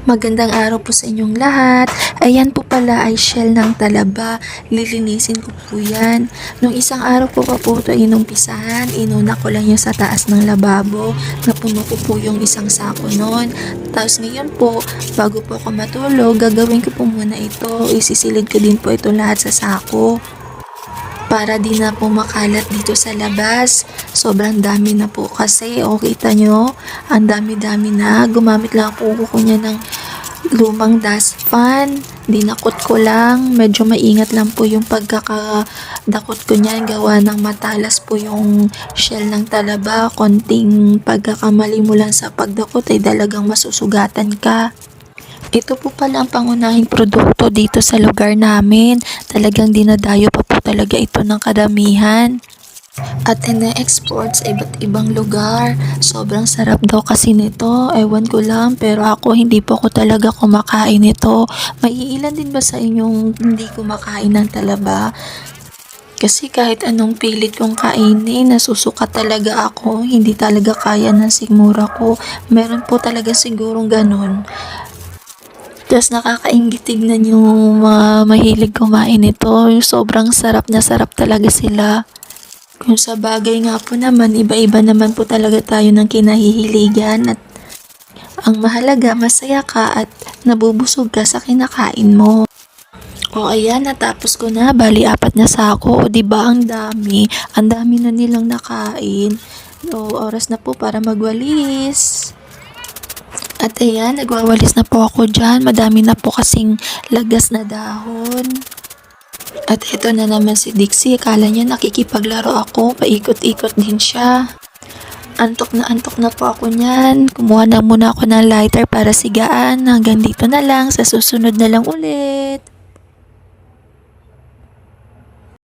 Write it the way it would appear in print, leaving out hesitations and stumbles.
Magandang araw po sa inyong lahat. Ayan po pala ay shell ng talaba. Lilinisin ko po yan. Nung isang araw po pa po ito inumpisahan, inuna ko lang yung sa taas ng lababo. Napuno ko po yung isang sako nun. Tapos ngayon po, bago po ako matulog, gagawin ko po muna ito. Isisilid ko din po ito lahat sa sako. Para di na po makalat dito sa labas. Sobrang dami na po kasi. O kita nyo, ang dami-dami na. Gumamit lang po ko niya ng lumang dustpan. Dinakot ko lang. Medyo maingat lang po yung pagkakadakot ko niyan. Gawa ng matalas po yung shell ng talaba. Konting pagkakamali mo lang sa pagdakot ay talagang masusugatan ka. Ito po pala ang pangunahing produkto dito sa lugar namin. Talagang dinadayo pa po talaga ito ng kadamihan. At ine-export sa iba't ibang lugar. Sobrang sarap daw kasi nito. Ewan ko lang, pero ako hindi po ako talaga kumakain nito. May ilan din ba sa inyong hindi kumakain ng talaba? Kasi kahit anong pilit kong kainin, nasusuka talaga ako. Hindi talaga kaya ng sigmura ko. Meron po talaga sigurong ganun. Tapos nakakaingit tignan yung mga mahilig kumain nito. Yung sobrang sarap na sarap talaga sila. Kung sa bagay nga po naman, iba-iba naman po talaga tayo ng kinahihiligan. At ang mahalaga, masaya ka at nabubusog ka sa kinakain mo. O ayan, natapos ko na. Bali, 4 na sako. O diba, ang dami. Ang dami na nilang nakain. O oras na po para magwalis. At ayan, nagwawalis na po ako dyan. Madami na po kasing lagas na dahon. At ito na naman si Dixie. Akala niya nakikipaglaro ako. Paikot-ikot din siya. Antok na po ako niyan. Kumuha na muna ako ng lighter para sigaan. Hanggang dito na lang. Sa susunod na lang ulit.